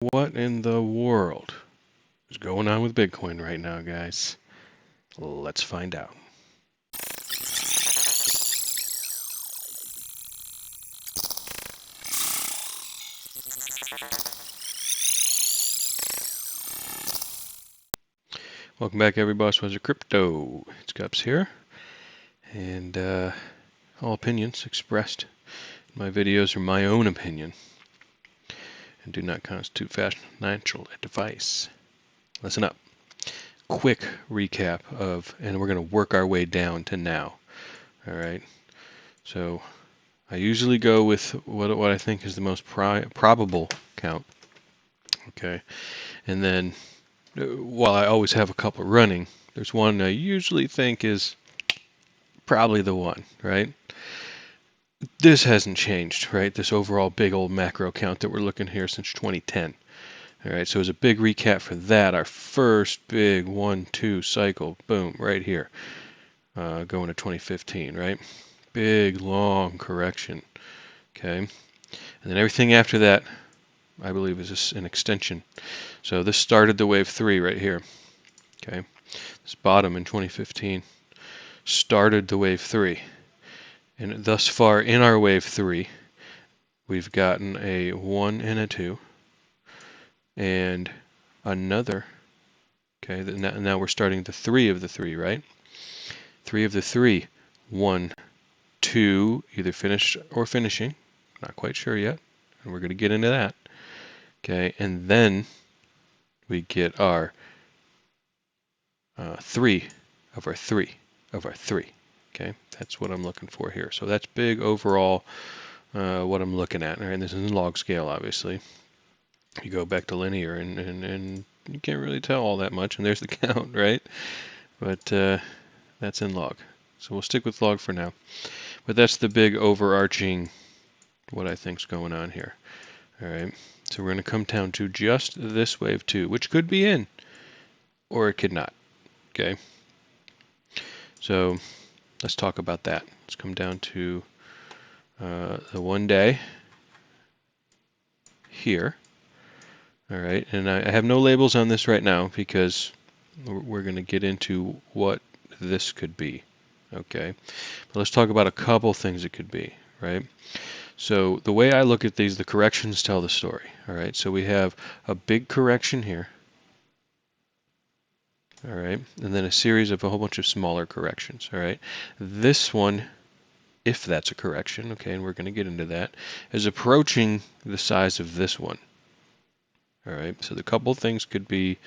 What in the world is going on with Bitcoin right now, guys? Let's find out. Welcome back, everybody. Was it Crypto? It's Gups here, and all opinions expressed in my videos are my own opinion and do not constitute financial advice. Listen up. Quick recap of, and we're going to work our way down to now. All right. So I usually go with what I think is the most probable count. Okay, and then while I always have a couple running, there's one I usually think is probably the one, right? This hasn't changed, right? This overall big old macro count that we're looking here since 2010. All right, so as a big recap for that, our first big 1-2 cycle, boom, right here, going to 2015, right? Big, long correction, okay? And then everything after that, I believe, is an extension. So this started the wave 3 right here, okay? This bottom in 2015 started the wave 3. And thus far in our wave 3, we've gotten a 1 and a 2 and another. Okay, now we're starting the 3 of the 3, right? 3 of the 3. 1, 2, either finished or finishing. Not quite sure yet. And we're going to get into that. Okay, and then we get our 3 of our 3 of our 3. Okay, that's what I'm looking for here. So that's big overall what I'm looking at. And this is in log scale, obviously. You go back to linear and you can't really tell all that much, and there's the count, right? But that's in log. So we'll stick with log for now. But that's the big overarching what I think's going on here. All right. So we're going to come down to just this wave 2, which could be in, or it could not. Okay. So let's talk about that. Let's come down to the 1 day here. All right. And I have no labels on this right now because we're going to get into what this could be. Okay. But let's talk about a couple things it could be, right? So the way I look at these, the corrections tell the story. All right, so we have a big correction here. All right, and then a series of a whole bunch of smaller corrections. All right, this one, if that's a correction, okay, and we're going to get into that, is approaching the size of this one. All right, so the couple things could be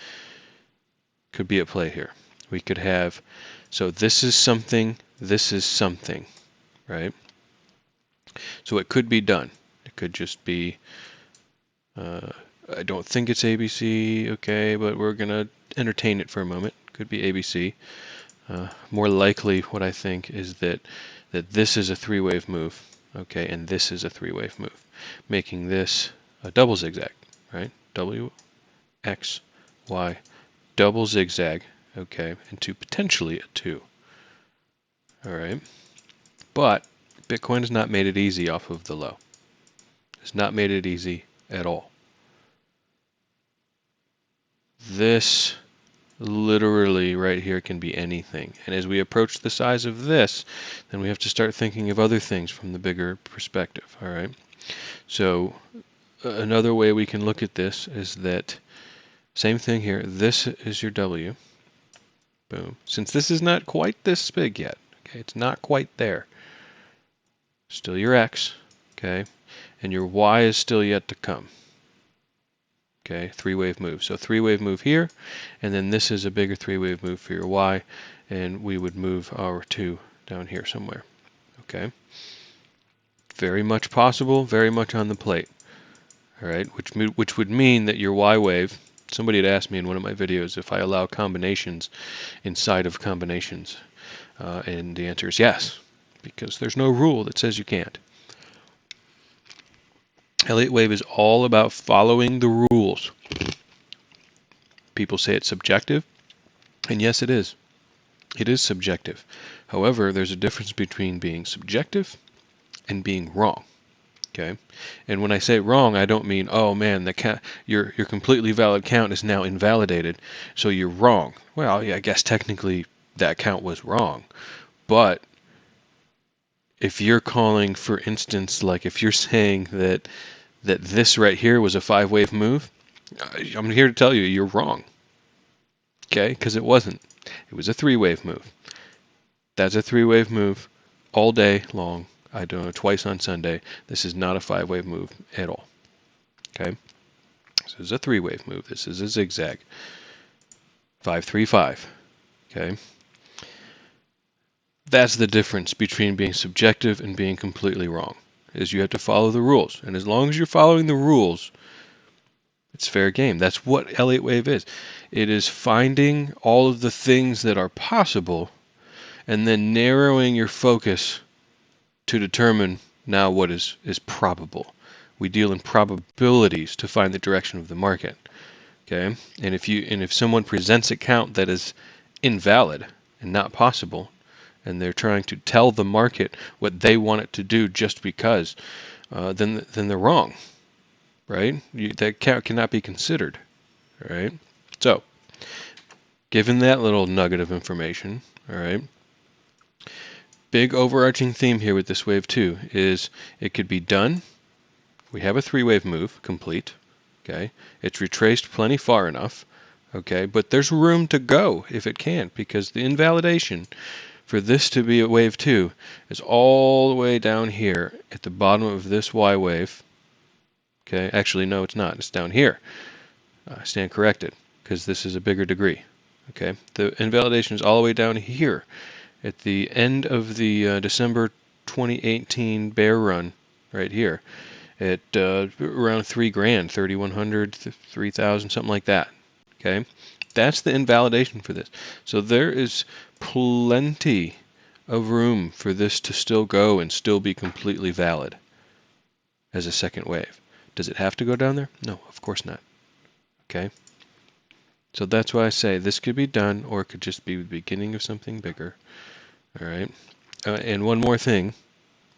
at play here. We could have, so this is something, right? So it could be done. It could just be, I don't think it's ABC, okay, but we're going to entertain it for a moment. Could be ABC. More likely, what I think is that this is a 3-wave move, okay, and this is a 3-wave move, making this a double zigzag, right? W, X, Y, double zigzag, okay, into potentially a 2. All right, but Bitcoin has not made it easy off of the low. It's not made it easy at all. This literally right here can be anything. And as we approach the size of this, then we have to start thinking of other things from the bigger perspective, all right? So another way we can look at this is that same thing here. This is your W. Boom. Since this is not quite this big yet, okay, it's not quite there. Still your X, okay? And your Y is still yet to come. Okay, 3-wave move. So 3-wave move here, and then this is a bigger 3-wave move for your Y, and we would move our 2 down here somewhere. Okay, very much possible, very much on the plate. All right, which would mean that your Y wave. Somebody had asked me in one of my videos if I allow combinations inside of combinations, and the answer is yes, because there's no rule that says you can't. Elliott wave is all about following the rules. People say it's subjective, and yes, it is. It is subjective. However, there's a difference between being subjective and being wrong. Okay, and when I say wrong, I don't mean, oh man, the count, your completely valid count is now invalidated, so you're wrong. Well, yeah, I guess technically that count was wrong, but if you're calling, for instance, like if you're saying that this right here was a 5-wave move, I'm here to tell you you're wrong. Okay, because it wasn't. It was a 3-wave move. That's a 3-wave move all day long. I do it twice on Sunday. This is not a 5-wave move at all. Okay, this is a 3-wave move. This is a zigzag. 535. Okay, that's the difference between being subjective and being completely wrong. Is you have to follow the rules, and as long as you're following the rules, it's fair game. That's what Elliott wave is. It is finding all of the things that are possible and then narrowing your focus to determine now what is probable. We deal in probabilities to find the direction of the market. Okay? And if someone presents a count that is invalid and not possible, and they're trying to tell the market what they want it to do just because, then they're wrong, right? That count cannot be considered, right? So, given that little nugget of information, all right, big overarching theme here with this wave 2 is it could be done. We have a 3-wave move complete, okay? It's retraced plenty far enough, okay? But there's room to go if it can't, because the invalidation for this to be a wave 2 is all the way down here at the bottom of this Y wave. Okay, actually no, it's not. It's down here. I stand corrected because this is a bigger degree. Okay, the invalidation is all the way down here at the end of the December 2018 bear run right here at around 3 grand, 3,100, 3,000, something like that. Okay, that's the invalidation for this. So there is plenty of room for this to still go and still be completely valid as a second wave. Does it have to go down there? No, of course not. Okay? So that's why I say this could be done, or it could just be the beginning of something bigger. All right? And one more thing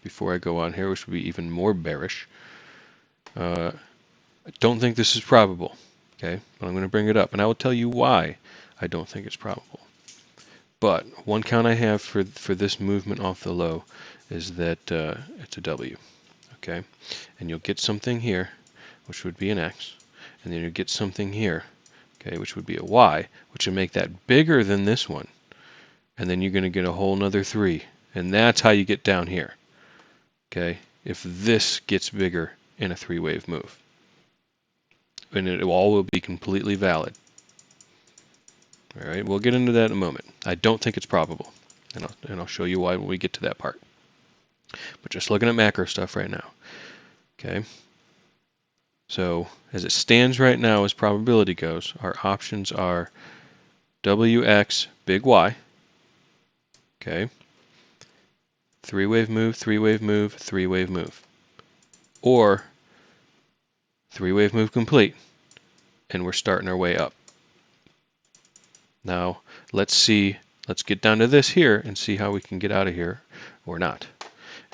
before I go on here, which would be even more bearish. I don't think this is probable. Okay? But I'm going to bring it up, and I will tell you why I don't think it's probable. But one count I have for this movement off the low is that it's a W. Okay? And you'll get something here, which would be an X. And then you'll get something here, okay, which would be a Y, which would make that bigger than this one. And then you're going to get a whole nother 3. And that's how you get down here, okay, if this gets bigger in a 3-wave move. And it all will be completely valid. All right, we'll get into that in a moment. I don't think it's probable, and I'll show you why when we get to that part. But just looking at macro stuff right now, okay. So as it stands right now, as probability goes, our options are WX big Y, okay, 3-wave move, 3-wave move, 3-wave move, or 3-wave move complete, and we're starting our way up. Now let's get down to this here and see how we can get out of here or not.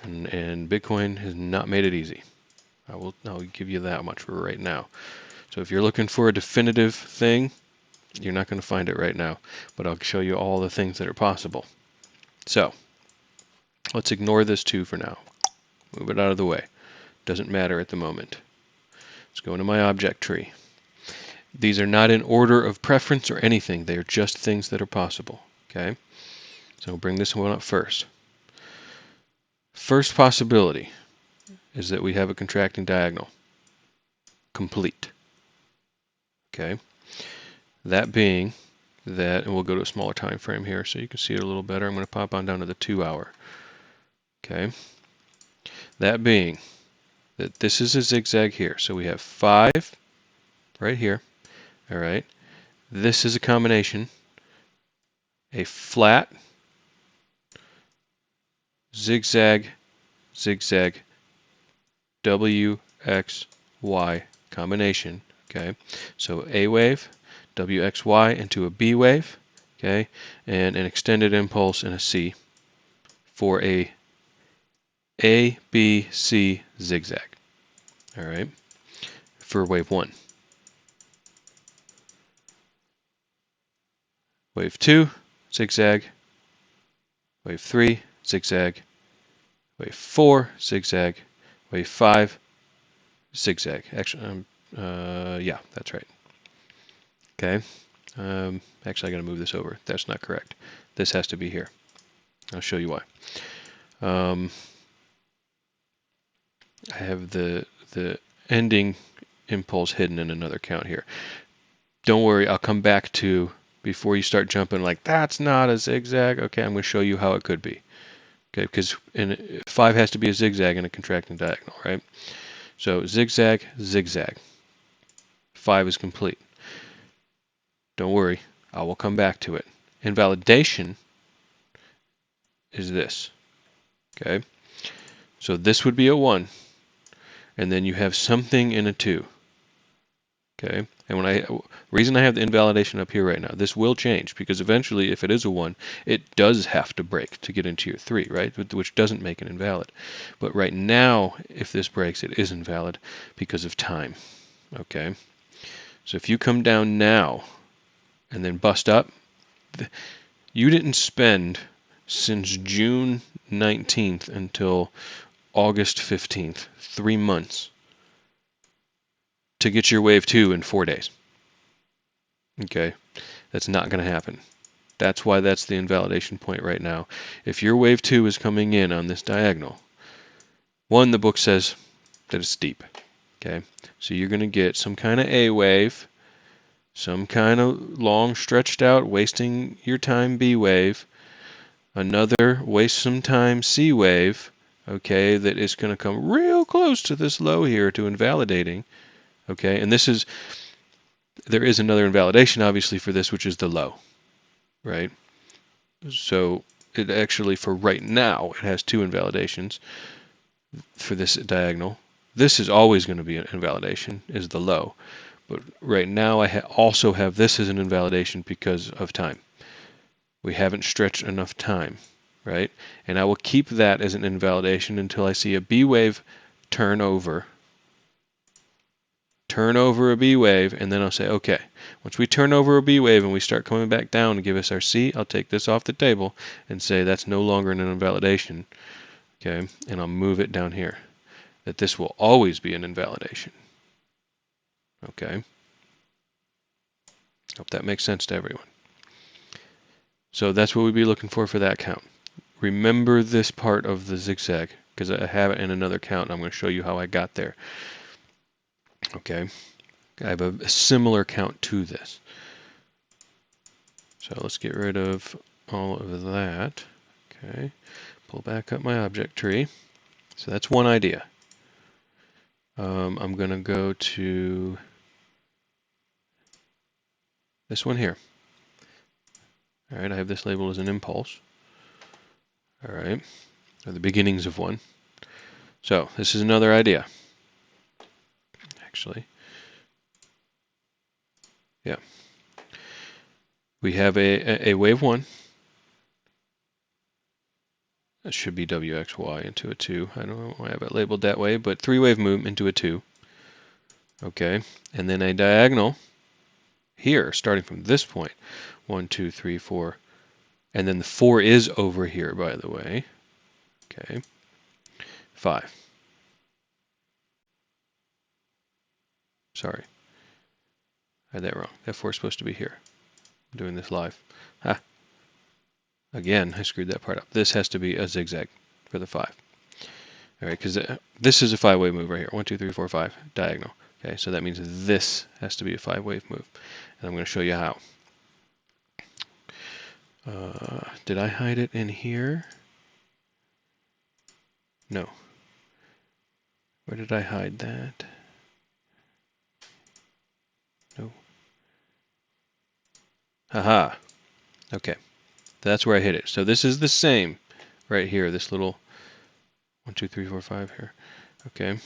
And Bitcoin has not made it easy. I'll give you that much for right now. So if you're looking for a definitive thing, you're not going to find it right now, but I'll show you all the things that are possible. So let's ignore this 2 for now. Move it out of the way. Doesn't matter at the moment. Let's go into my object tree. These are not in order of preference or anything. They are just things that are possible. Okay? So we'll bring this one up first. First possibility is that we have a contracting diagonal. Complete. Okay? That being that, and we'll go to a smaller time frame here so you can see it a little better. I'm going to pop on down to the 2 hour. Okay? That being that this is a zigzag here. So we have 5 right here. All right. This is a combination. A flat, zigzag, zigzag, W, X, Y combination. Okay. So A wave, W, X, Y into a B wave. Okay. And an extended impulse and a C for a A, B, C, zigzag. All right, for wave 1. Wave 2, zigzag. Wave 3, zigzag. Wave 4, zigzag. Wave 5, zigzag. Actually, yeah, that's right. Okay. Actually, I got to move this over. That's not correct. This has to be here. I'll show you why. I have the ending impulse hidden in another count here. Don't worry, I'll come back to, before you start jumping like, that's not a zigzag. Okay, I'm going to show you how it could be. Okay, because 5 has to be a zigzag in a contracting diagonal, right? So zigzag, zigzag. 5 is complete. Don't worry, I will come back to it. Invalidation is this. Okay, so this would be a 1, and then you have something in a 2. Okay, and reason I have the invalidation up here right now, this will change because eventually, if it is a 1, it does have to break to get into your 3, right? Which doesn't make it invalid. But right now, if this breaks, it is invalid because of time. Okay, so if you come down now and then bust up, you didn't spend since June 19th until August 15th, 3 months to get your wave 2 in 4 days. Okay, that's not going to happen. That's why that's the invalidation point right now. If your wave 2 is coming in on this diagonal, 1, the book says that it's steep. Okay, so you're going to get some kind of A wave, some kind of long stretched out, wasting your time B wave, another waste some time C wave, okay, that is going to come real close to this low here to invalidating. Okay, and there is another invalidation obviously for this, which is the low, right? So it actually, for right now, it has 2 invalidations for this diagonal. This is always going to be an invalidation, is the low. But right now I also have this as an invalidation because of time. We haven't stretched enough time, right? And I will keep that as an invalidation until I see a B wave turn over a B wave, and then I'll say, okay, once we turn over a B wave and we start coming back down to give us our C, I'll take this off the table and say that's no longer an invalidation, okay, and I'll move it down here, that this will always be an invalidation, okay. Hope that makes sense to everyone. So that's what we'd be looking for that count. Remember this part of the zigzag, because I have it in another count, and I'm going to show you how I got there. Okay, I have a similar count to this. So let's get rid of all of that. Okay, pull back up my object tree. So that's one idea. I'm going to go to this one here. All right, I have this labeled as an impulse. All right, or the beginnings of one. So this is another idea. Actually, yeah. We have a wave 1. That should be WXY into a 2. I don't know why I have it labeled that way, but 3-wave move into a 2. Okay, and then a diagonal here, starting from this point. 1, 2, 3, 4. And then the 4 is over here, by the way. Okay, 5. Sorry, I had that wrong. That 4 is supposed to be here. I'm doing this live. Ah, again, I screwed that part up. This has to be a zigzag for the 5. All right, because this is a 5-wave move right here. 1, 2, 3, 4, 5, diagonal. Okay, so that means this has to be a 5-wave move. And I'm going to show you how. Did I hide it in here? No. Where did I hide that? No. Haha. Okay. That's where I hid it. So this is the same right here, this little 1, 2, 3, 4, 5 here. Okay.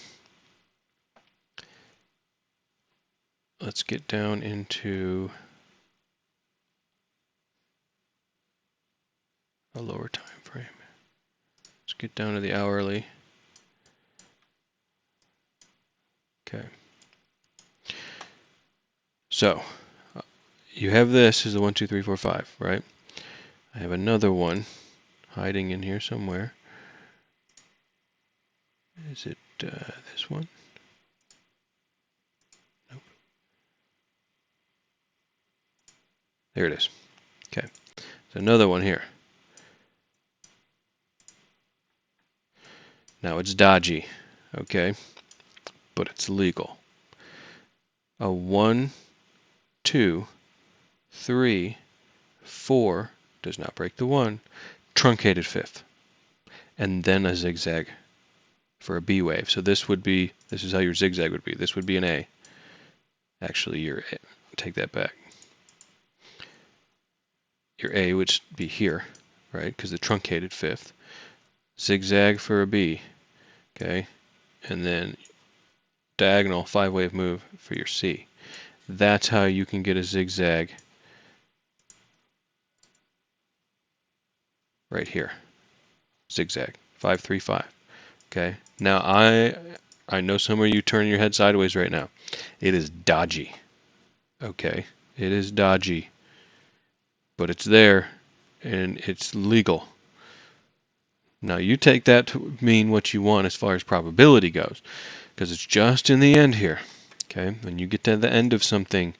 Let's get down into a lower time frame. Let's get down to the hourly. Okay. So you have this is the 1, 2, 3, 4, 5, right? I have another one hiding in here somewhere. Is it this one? Nope. There it is. Okay. So another one here. Now it's dodgy, okay, but it's legal. A 1, 2, 3, 4 does not break the 1. Truncated fifth, and then a zigzag for a B wave. So this is how your zigzag would be. This would be an A. Actually, take that back. Your A would be here, right? Because the truncated fifth. Zigzag for a B, okay? And then diagonal 5-wave move for your C. That's how you can get a zigzag right here. Zigzag 5, 3, 5. Okay. Now I know some of you turning your head sideways right now. It is dodgy. Okay. It is dodgy. But it's there and it's legal. Now you take that to mean what you want as far as probability goes, because it's just in the end here. Okay. When you get to the end of something,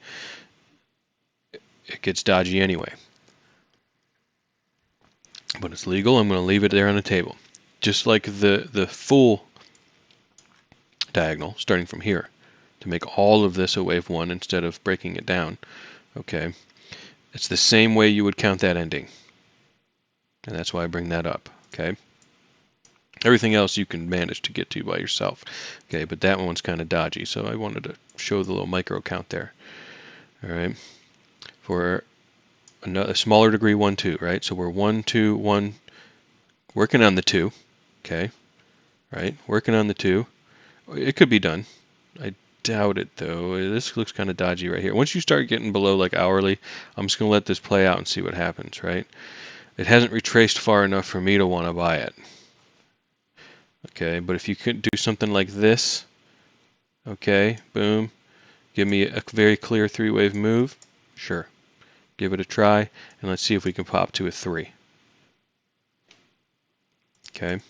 it gets dodgy anyway. But it's legal. I'm going to leave it there on the table. Just like the full diagonal, starting from here, to make all of this a wave 1 instead of breaking it down. Okay. It's the same way you would count that ending. And that's why I bring that up. Okay. Everything else you can manage to get to by yourself. Okay, but that one's kind of dodgy, so I wanted to show the little micro count there. All right. For a smaller degree 1, 2, right? So we're 1, 2, 1, working on the 2. Okay. Right? Working on the 2. It could be done. I doubt it though. This looks kind of dodgy right here. Once you start getting below like hourly, I'm just going to let this play out and see what happens, right? It hasn't retraced far enough for me to want to buy it. Okay, but if you could do something like this, okay, boom, give me a very clear 3-wave move, sure. Give it a try, and let's see if we can pop to a 3. Okay,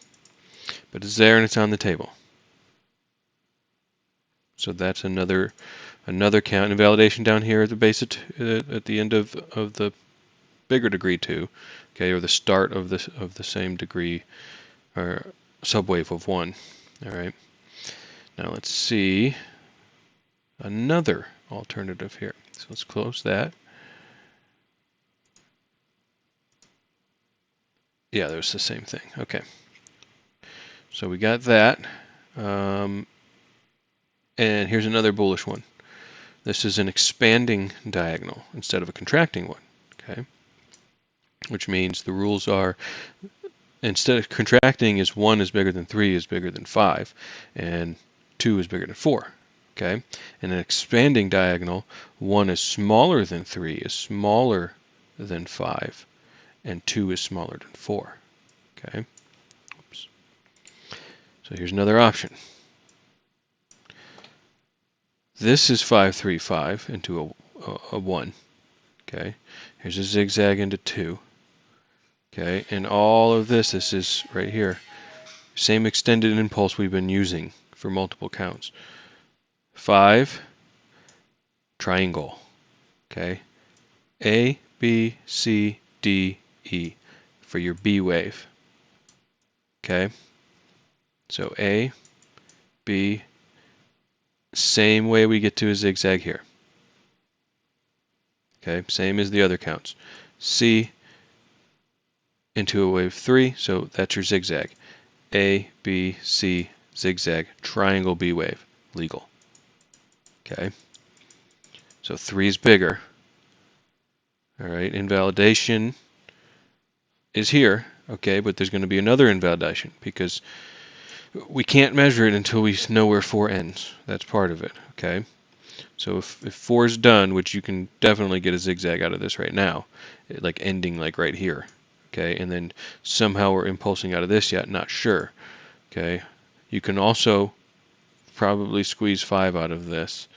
but it's there and it's on the table. So that's another count. Invalidation down here at the base at the end of the bigger degree 2, okay, or the start of the same degree or subwave of 1. All right. Now let's see another alternative here. So let's close that. Yeah, there's the same thing. Okay. So we got that. And here's another bullish one. This is an expanding diagonal instead of a contracting one. Okay. Which means the rules are, instead of contracting is 1 is bigger than 3 is bigger than 5, and 2 is bigger than 4. Okay. In an expanding diagonal, 1 is smaller than 3 is smaller than 5, and 2 is smaller than 4. Okay. Oops. So here's another option. This is 5, 3, 5 into a 1. Okay. Here's a zigzag into 2. Okay. And all of this is right here. Same extended impulse we've been using for multiple counts. 5, triangle. Okay. A, B, C, D, E for your B wave. Okay. So A, B, same way we get to a zigzag here. Okay. Same as the other counts. C into a wave 3, so that's your zigzag. A, B, C, zigzag, triangle B wave, legal. Okay. So 3 is bigger. All right. Invalidation is here. Okay, but there's going to be another invalidation because we can't measure it until we know where 4 ends. That's part of it. Okay. So if 4 is done, which you can definitely get a zigzag out of this right now, like ending like right here. Okay, and then somehow we're impulsing out of this yet, not sure. Okay, you can also probably squeeze 5 out of this.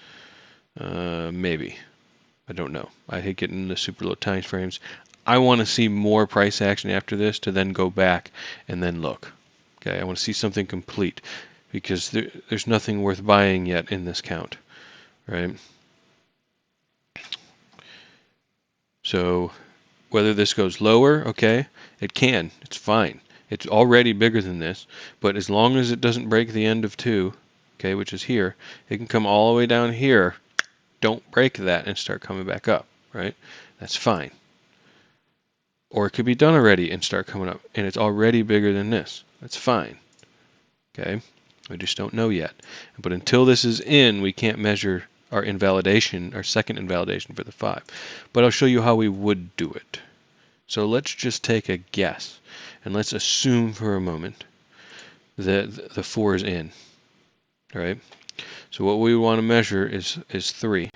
Maybe. I don't know. I hate getting into super low time frames. I want to see more price action after this to then go back and then look. Okay, I want to see something complete because there's nothing worth buying yet in this count, right? So whether this goes lower, okay, it can. It's fine. It's already bigger than this, but as long as it doesn't break the end of 2, okay, which is here, it can come all the way down here. Don't break that and start coming back up, right? That's fine. Or it could be done already and start coming up, and it's already bigger than this. That's fine. Okay? We just don't know yet. But until this is in, we can't measure our invalidation, our second invalidation for the 5. But I'll show you how we would do it. So let's just take a guess, and let's assume for a moment that the 4 is in. All right? So what we want to measure is 3.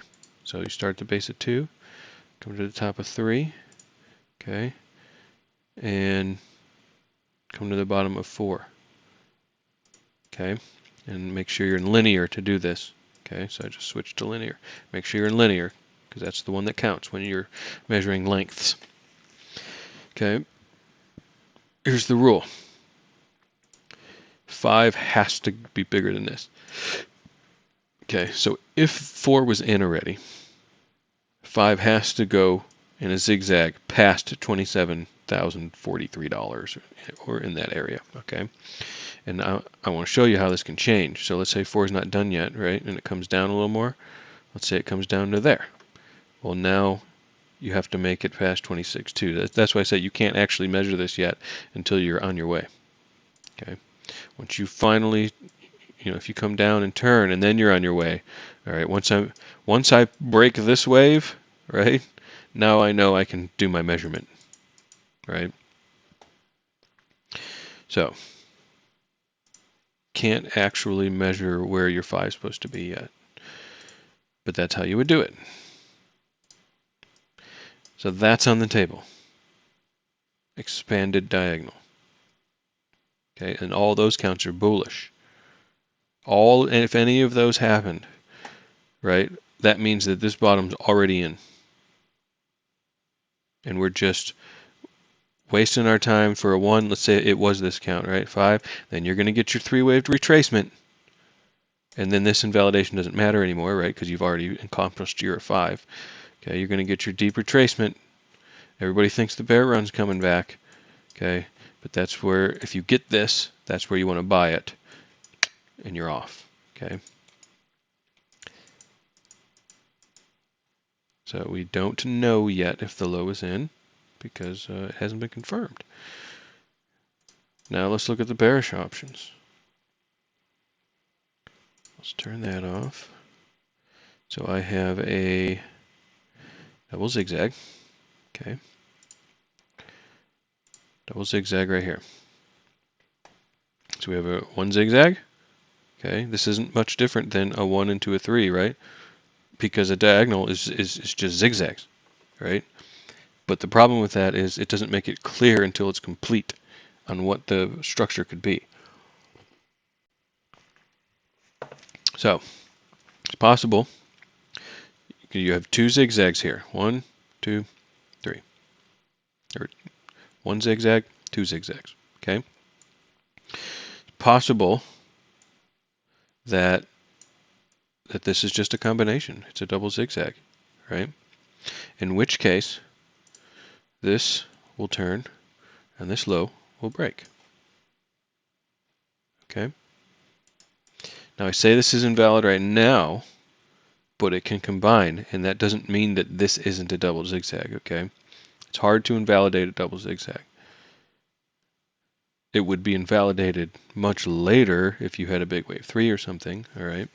So you start the base at 2, come to the top of 3, okay, and come to the bottom of 4, okay, and make sure you're in linear to do this, okay, so I just switched to linear. Make sure you're in linear, because that's the one that counts when you're measuring lengths, okay. Here's the rule. 5 has to be bigger than this. Okay, so if 4 was in already, 5 has to go in a zigzag past $27,043 or in that area, okay? And I want to show you how this can change. So let's say 4 is not done yet, right? And it comes down a little more. Let's say it comes down to there. Well, now you have to make it past 26.2. That's why I say you can't actually measure this yet until you're on your way, okay? Once you finally, if you come down and turn and then you're on your way, all right, once I break this wave, right, now I know I can do my measurement, right? So can't actually measure where your 5 is supposed to be yet, but that's how you would do it. So that's on the table. Expanded diagonal. Okay, and all those counts are bullish. And if any of those happened, right, that means that this bottom's already in. And we're just wasting our time for a 1. Let's say it was this count, right? 5. Then you're going to get your 3-wave retracement. And then this invalidation doesn't matter anymore, right? Because you've already accomplished your 5. Okay, you're going to get your deep retracement. Everybody thinks the bear run's coming back. Okay, but that's where, if you get this, that's where you want to buy it. And you're off. Okay. So we don't know yet if the low is in because it hasn't been confirmed. Now let's look at the bearish options. Let's turn that off. So I have a double zigzag. Okay. Double zigzag right here. So we have a 1 zigzag. Okay. This isn't much different than a 1 into a 3, right? Because a diagonal is just zigzags, right? But the problem with that is it doesn't make it clear until it's complete on what the structure could be. So it's possible you have 2 zigzags here. 1, 2, 3. Or 1 zigzag, 2 zigzags. Okay. It's possible that this is just a combination. It's a double zigzag, right? In which case, this will turn and this low will break. Okay. Now I say this is invalid right now, but it can combine, and that doesn't mean that this isn't a double zigzag, okay? It's hard to invalidate a double zigzag. It would be invalidated much later if you had a big wave 3 or something, all right?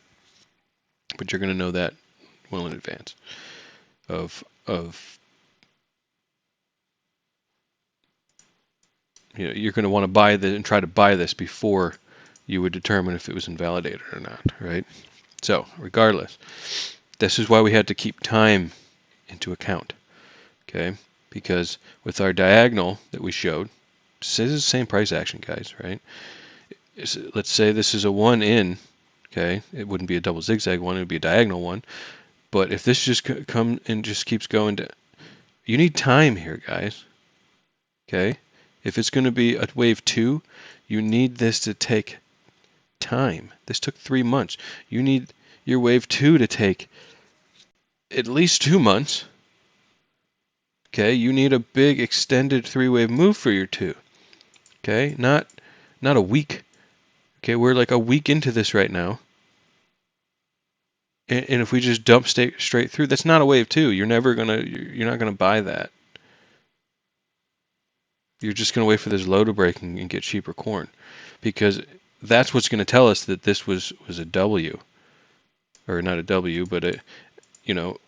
But you're going to know that well in advance of you're going to want to buy this and try to buy this before you would determine if it was invalidated or not, right? So regardless, this is why we had to keep time into account, okay? Because with our diagonal that we showed, this is the same price action, guys, right? Let's say this is a 1 in, Okay, it wouldn't be a double zigzag one, it would be a diagonal one. But if this just come and just keeps going to, you need time here, guys. Okay, if it's going to be a wave 2, you need this to take time. This took 3 months. You need your wave 2 to take at least 2 months. Okay, you need a big extended 3-wave move for your 2. Okay, not a week. Okay, we're like a week into this right now. And if we just dump straight through, that's not a wave 2. You're not gonna buy that. You're just gonna wait for this low to break and get cheaper corn, because that's what's gonna tell us that this was a W, or not a W, but a, you know,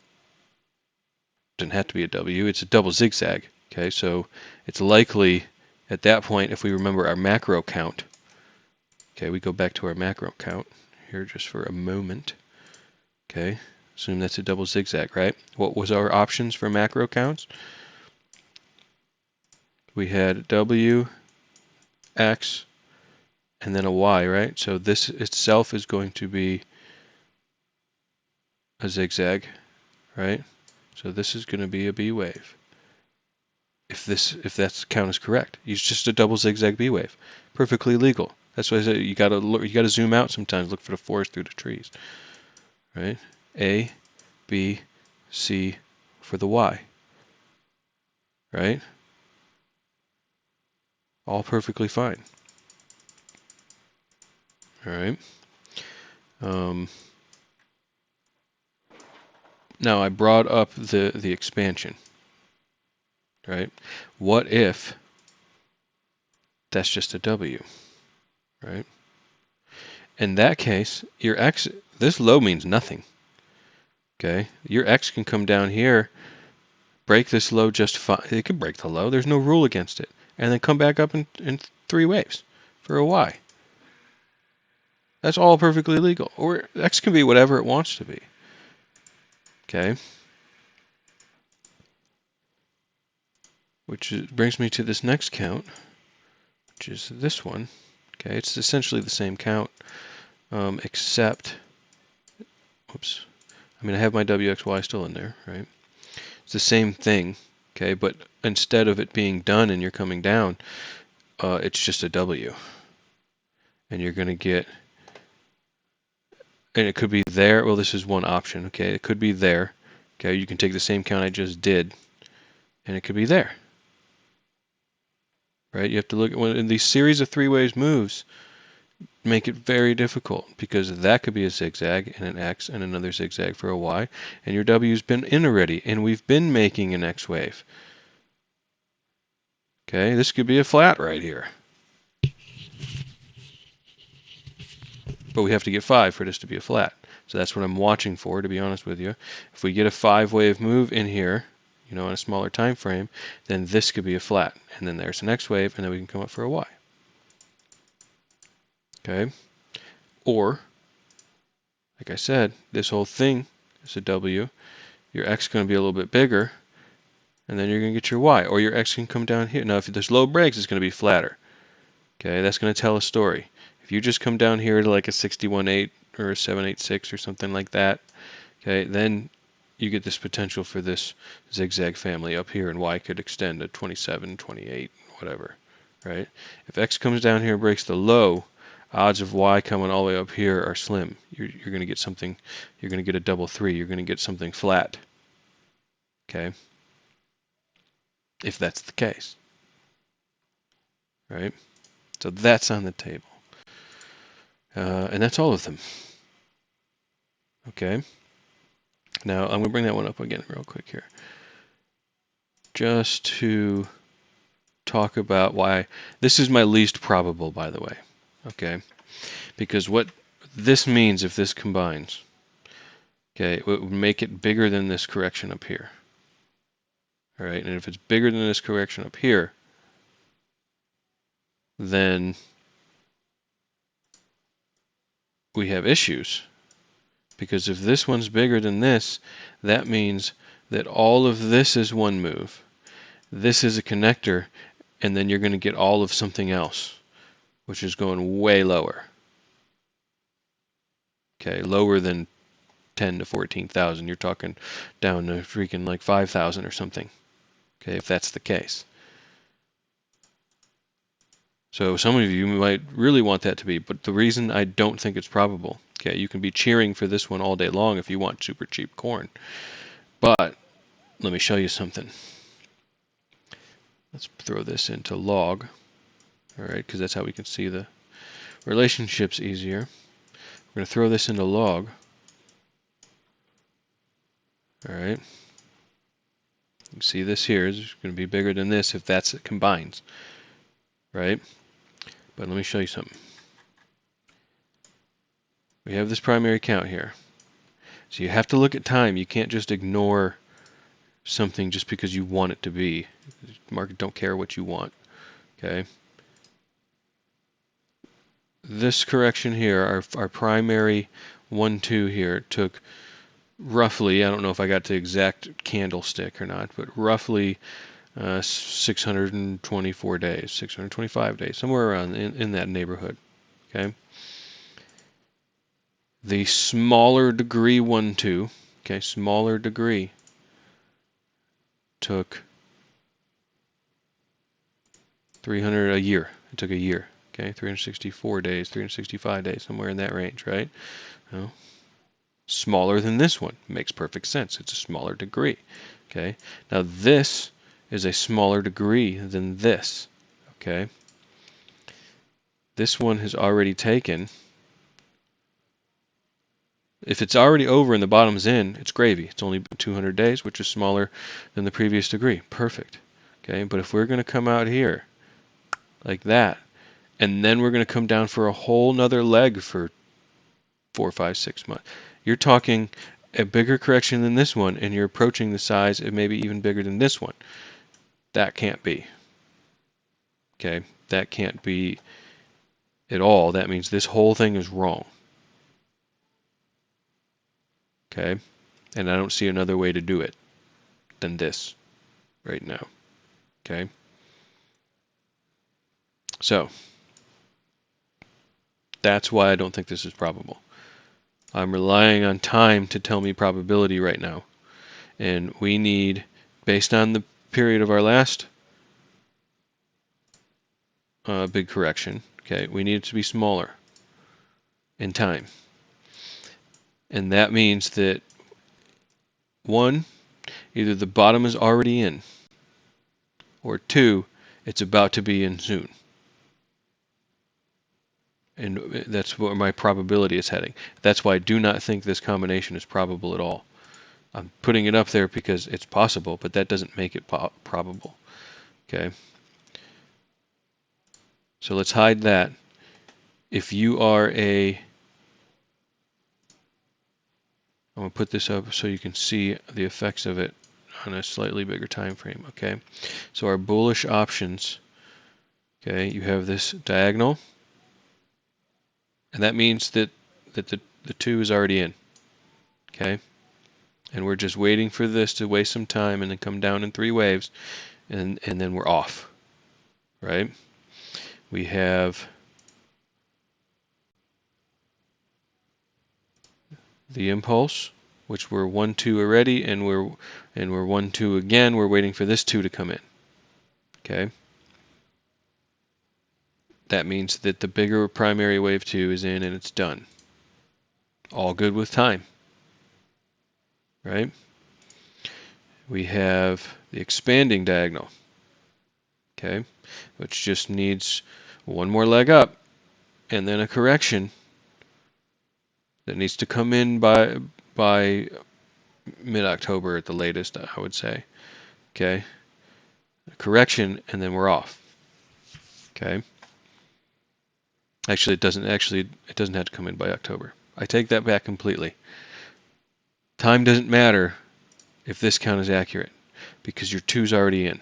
doesn't have to be a W. It's a double zigzag. Okay, so it's likely at that point, if we remember our macro count. Okay, we go back to our macro count here just for a moment. Okay, assume that's a double zigzag, right? What was our options for macro counts? We had W, X, and then a Y, right? So this itself is going to be a zigzag, right? So this is going to be a B wave. If that count is correct, it's just a double zigzag B wave, perfectly legal. That's why I said you gotta zoom out sometimes, look for the forest through the trees, right? A, B, C for the Y, right? All perfectly fine. All right. Now I brought up the expansion, right? What if that's just a W, right? In that case, your X, this low means nothing. Okay, your X can come down here, break this low just fine. It can break the low. There's no rule against it, and then come back up in 3 waves for a Y. That's all perfectly legal. Or X can be whatever it wants to be. Okay. Which brings me to this next count, which is this one. Okay, it's essentially the same count, except, whoops. I mean, I have my WXY still in there, right? It's the same thing, okay, but instead of it being done and you're coming down, it's just a W. And you're going to get, and it could be there. Well, this is one option, okay? It could be there. Okay, you can take the same count I just did, and it could be there. Right? You have to look at when in these series of 3 waves moves, make it very difficult, because that could be a zigzag and an X and another zigzag for a Y, and your W's been in already, and we've been making an X wave. Okay, this could be a flat right here. But we have to get 5 for this to be a flat. So that's what I'm watching for, to be honest with you. If we get a 5-wave move in here, you know, in a smaller time frame, then this could be a flat. And then there's the next wave, and then we can come up for a Y. Okay? Or, like I said, this whole thing is a W. Your X is going to be a little bit bigger, and then you're going to get your Y. Or your X can come down here. Now, if there's low breaks, it's going to be flatter. Okay? That's going to tell a story. If you just come down here to like a 61.8 or a 7.86 or something like that, okay, then you get this potential for this zigzag family up here, and Y could extend to 27, 28, whatever, right? If X comes down here and breaks the low, odds of Y coming all the way up here are slim. You're going to get something, you're going to get a double 3, you're going to get something flat, okay? If that's the case, right? So that's on the table. And that's all of them. Okay. Now I'm going to bring that one up again real quick here, just to talk about why this is my least probable, by the way. Okay, because what this means, if this combines, okay, it would make it bigger than this correction up here. All right, and if it's bigger than this correction up here, then we have issues. Because if this one's bigger than this, that means that all of this is one move. This is a connector, and then you're going to get all of something else, which is going way lower. Okay, lower than 10 to 14,000. You're talking down to freaking like 5,000 or something. Okay, if that's the case. So some of you might really want that to be, but the reason I don't think it's probable, okay, you can be cheering for this one all day long if you want super cheap corn, but let me show you something. Let's throw this into log, all right, because that's how we can see the relationships easier. We're going to throw this into log, all right. You can see this here is going to be bigger than this if that's it combines, right? But let me show you something. We have this primary count here. So you have to look at time. You can't just ignore something just because you want it to be. The market don't care what you want, okay? This correction here, our primary 1-2 here took roughly, I don't know if I got the exact candlestick or not, but roughly 624 days, 625 days, somewhere around in that neighborhood, okay? The smaller degree 1-2, okay, smaller degree took 300 a year. It took a year, okay, 364 days, 365 days, somewhere in that range, right? Well, smaller than this one. Makes perfect sense. It's a smaller degree. Okay. Now this is a smaller degree than this. Okay. This one has already taken. If it's already over and the bottom's in, it's gravy. It's only 200 days, which is smaller than the previous degree. Perfect. Okay. But if we're going to come out here like that, and then we're going to come down for a whole nother leg for 4, 5, 6 months, you're talking a bigger correction than this one, and you're approaching the size of maybe even bigger than this one. That can't be. Okay, that can't be at all. That means this whole thing is wrong. Okay, and I don't see another way to do it than this right now. Okay, so that's why I don't think this is probable. I'm relying on time to tell me probability right now, and we need, based on the period of our last big correction, okay, we need it to be smaller in time. And that means that, one, either the bottom is already in, or two, it's about to be in soon. And that's where my probability is heading. That's why I do not think this combination is probable at all. I'm putting it up there because it's possible, but that doesn't make it probable. Okay. So let's hide that. If you are I'm going to put this up so you can see the effects of it on a slightly bigger time frame. Okay. So our bullish options, okay, you have this diagonal, and that means that the 2 is already in. Okay. And we're just waiting for this to waste some time and then come down in 3 waves, and then we're off, right? We have the impulse, which we're 1-2 already, and we're 1-2 again. We're waiting for this 2 to come in. Okay. That means that the bigger primary wave 2 is in and it's done. All good with time, right? We have the expanding diagonal, okay, which just needs one more leg up and then a correction that needs to come in by mid-October at the latest, I would say. Okay, a correction, and then we're off. Okay. Actually, it doesn't have to come in by October. I take that back completely. Time doesn't matter if this count is accurate because your 2's already in.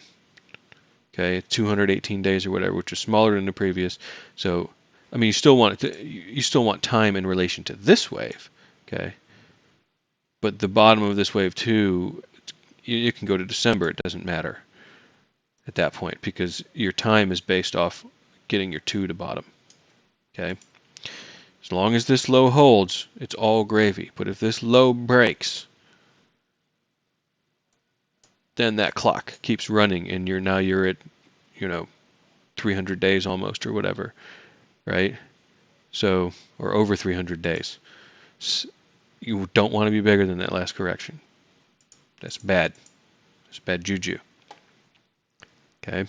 Okay, 218 days or whatever, which is smaller than the previous. So, I mean, you still want time in relation to this wave. Okay. But the bottom of this wave 2, you can go to December. It doesn't matter at that point because your time is based off getting your 2 to bottom. Okay. As long as this low holds, it's all gravy. But if this low breaks, then that clock keeps running, and you're at, 300 days almost or whatever, right? So, or over 300 days. You don't want to be bigger than that last correction. That's bad. It's bad juju. Okay.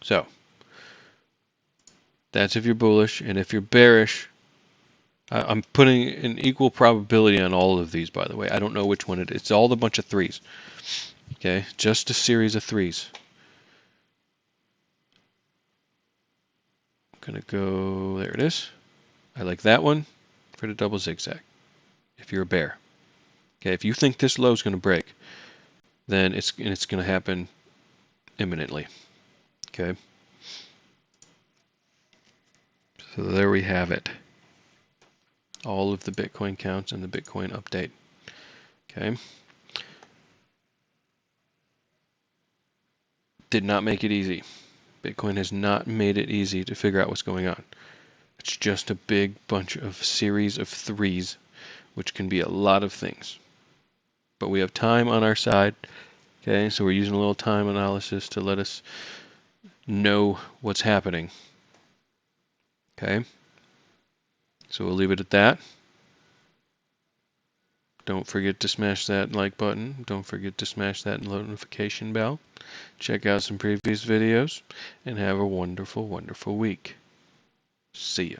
So, that's if you're bullish, and if you're bearish, I'm putting an equal probability on all of these, by the way. I don't know which one it is. It's all a bunch of threes. Okay, just a series of threes. I'm gonna go, there it is. I like that one for the double zigzag, if you're a bear. Okay, if you think this low is gonna break, then it's gonna happen imminently. Okay. So there we have it. All of the Bitcoin counts and the Bitcoin update. Okay. Did not make it easy. Bitcoin has not made it easy to figure out what's going on. It's just a big bunch of series of threes, which can be a lot of things. But we have time on our side. Okay, so we're using a little time analysis to let us know what's happening. Okay, so we'll leave it at that. Don't forget to smash that like button. Don't forget to smash that notification bell. Check out some previous videos and have a wonderful, wonderful week. See ya.